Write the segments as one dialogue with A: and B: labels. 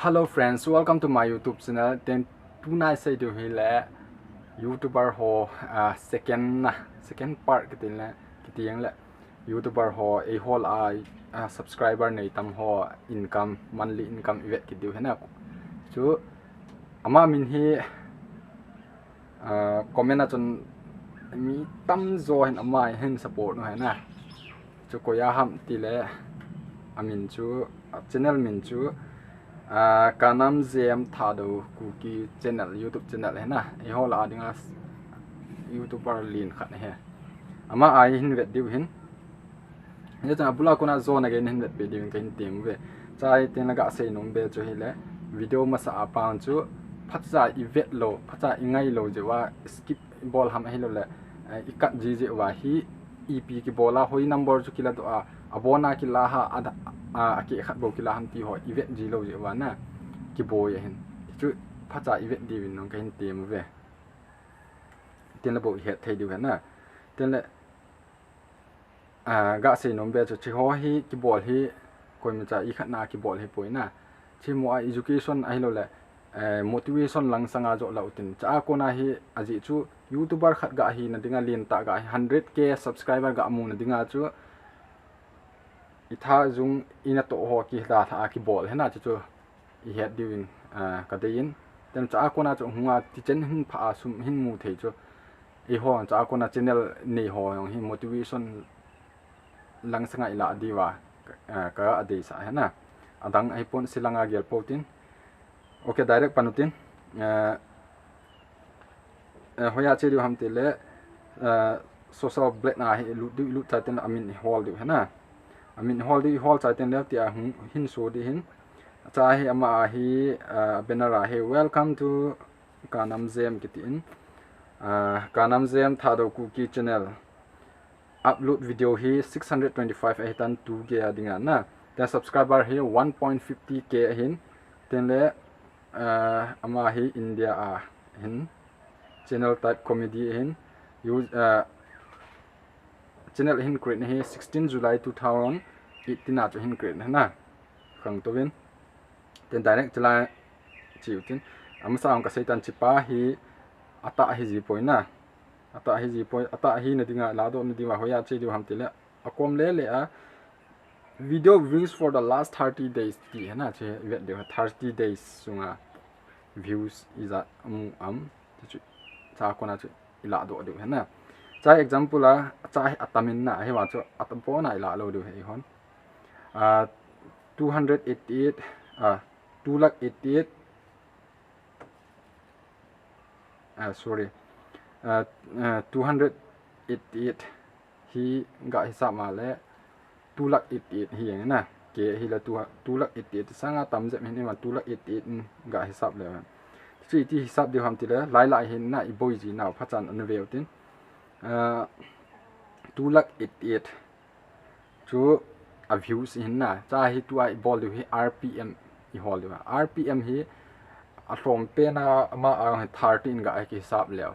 A: Hello friends, welcome to my YouTube channel. Then tonight say do hile YouTuber ho second part kitin la YouTuber ho a whole subscriber nei tam ho income monthly income event kidu hena chu ama min hi comment na chon mi tam zo hen ama hen support no hena chu ko ya ham ti le amin chu channel min chu kanam zem Thadou Kuki channel YouTube channel है ना ये हो ला दिंगा YouTuber lin खा है अमा आई हिन वेट दिव हिन ये तो अबुला को ना zone again हिन वेट पे दिव कहीं टीम वे चाहे तेन लगा से नों बे जो हिले वीडियो में सा अपान जो फचा इवेट लो फचा इंगाई लो जो वा skip ball हम ही लो ले इकट जी वा ही EP की बोला होई नंबर जो किला तो abona kila ha ada aki khat bo kila ham ti ho event ji lo je wa na ki bo ye hin chu phacha event di win nong kain tem ve ten la bo he thai di na ten le ga se nom be chu chi ho hi ki bol hi koi ma cha I khat na ki bol hi poi na chi mo education ai lo le motivation lang sanga jo la utin cha ko na hi aji chu YouTuber khat ga hi na dinga lin ta ga 100k subscriber ga mu na dinga chu itha zung ina to ho ki la tha ki bol hena chu I het diwin ka dein tem cha ko na chu hunga ti chen hin pha sum hin mu thei chu I ho cha ko na channel nei ho yong hi motivation lang sanga ila diwa ka ade sa hena adang ai pon silanga gel potin okay direct panutin hoya che diu ham te le social black na hi lu cha ten amin hol diu hena amin hall di hall chaiten left ya hin so di hin cha hi ama hi banner hi welcome to kanam zem kitin kanam zem Thadou Kuki channel upload video hi 625 aitan 2k adinga na the subscriber hi 1.50k hin ten le ama hi India hin channel type comedy hin use channel hin create hi 16 July 2018 na hin create na khang to win then direct chala chiutin amsa ang ka saitan chipa hi ata hi ji point na ata hi ji point ata hi na dinga la do na diwa hoya che diwa ham tile akom le video views for the last 30 days ti na che vet de 30 days sunga views is cha ko na che ila do de na cha example cha atamin na he wa cho atampo na ila lo do he hon 288 288 sorry 288 hi ga hisab ma le 288 hi yang na ke hi la 288 sanga tam je min ma 288 ga hisab le chi ti hisab de ham ti le lai hin na I boi ji na phachan an ve tin 288 chu a views hin na cha hi tu I bol du hi RPM I hol du RPM hi a from pe na ma 13 ga ki hisab leo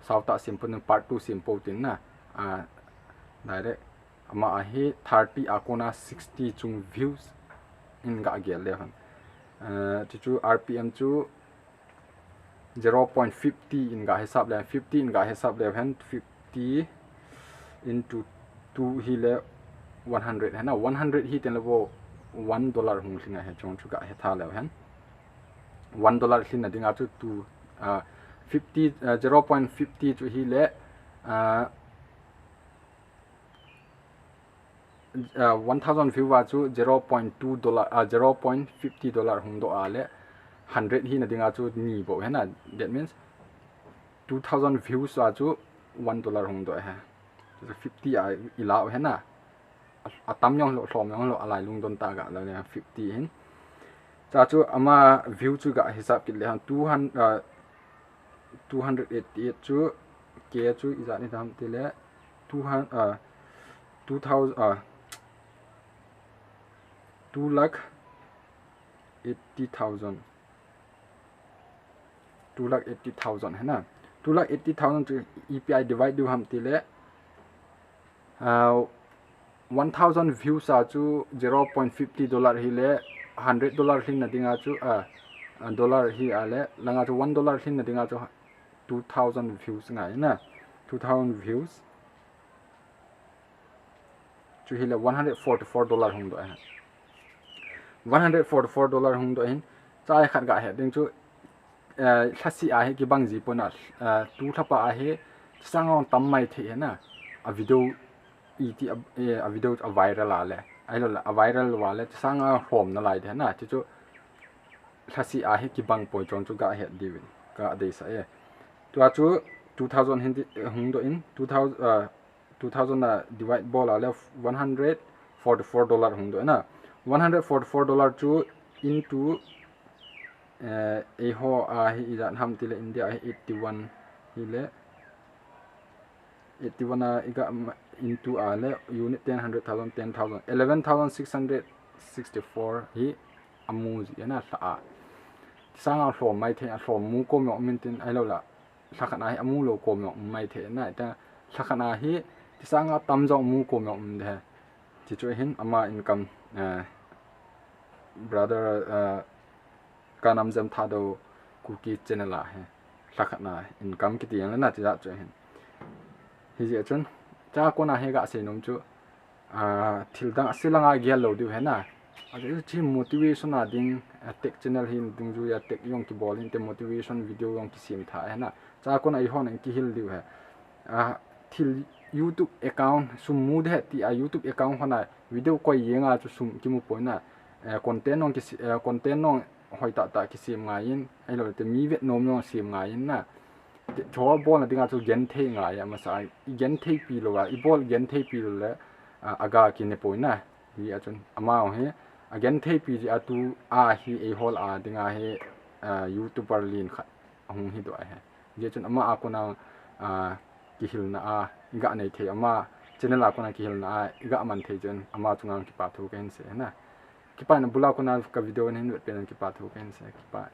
A: sauta simple part 2 simple tin na direct ama hi 30 akona 60 chung views in ga gel le han chu RPM chu 0.50 in ga hisab le 50 in ga hisab le 50 into 2 hi le 100 है ना 100 ही तेन वो $1 हूँ लिंगा है जों चुका है था ले हैं $1 ही ना दिंगा चु 50 0.50 चु ही ले 1000 view वा चु $0.2 $0.50 हूँ दो आले 100 ही ना दिंगा चु नी बो है ना that means 2000 views वा चु $1 हूँ दो है 50 इलाव है ना atam yong lo hlom yong lo alai lung don ta ga la 50 hin cha chu ama view chu ga hisab ki le 288 chu ke chu iza ni dam ti le 200 2000 2,80,000 2,80,000 है ना 2,80,000 chu EPI divide du ham ti le 1000 views are to $0.50 hile $100 hin na dinga chu dollar hi ale langa chu $1 hin na dinga chu 2000 views ngai na 2000 views chu hi la $144 hung do ha $144 hung do hin chai khat ga he ding chu thasi a he ki bang ji pona tu thapa a he sangong tam mai the na a video a video a viral a le ai lo a viral wa le sanga hom na lai de na chu chu thasi a he ki bang poi chong chu ga he di ka de sa e tu a chu 2000 hindi hung do in 2000 divide ball a le $144 hung do na $144 chu into a ho a hi idan ham tile India 81 hile 81 iga into a le unit 100,000 10,000 11,664 hi amu ji na sa sanga from mai the from mu ko mo mintin ai lo la thakana hi amu lo ko mo mai the na ta thakana hi sanga tamjong mu ko mo de ti chu hin ama income brother kanam jam Thadou Kuki channel a he thakana income ki tiang na ti ja chu hin hi je chun cha ko na he ga se nom chu thil dang asilanga gyal lo du he na adu chi motivation a ding tech channel hin ding ju ya tech yong ki bol hin te motivation video yong ki sim tha he na cha ko na I hon ki hil du he thil YouTube account sum mu de ti a YouTube account hona video ko yenga chu sum ki mu poina content nong ki content nong hoi ta ki sim nga yin ai lo te mi Vietnam nong sim nga yin na chor bol na dinga chu gen the nga ya ma sa I gen the pi lo wa I bol gen the pi lo le aga ki ne poina hi a chun ama he again the pi ji atu a hi a hol a dinga he YouTuber lin khat hung hi do he je chun ama a ko na ki hil na a ga nei the ama channel a ko na ki hil na a ga man the jen ama chungang ki pa thu ken se na ki pa na bula ko na ka video nen pe ki pa thu ken se ki pa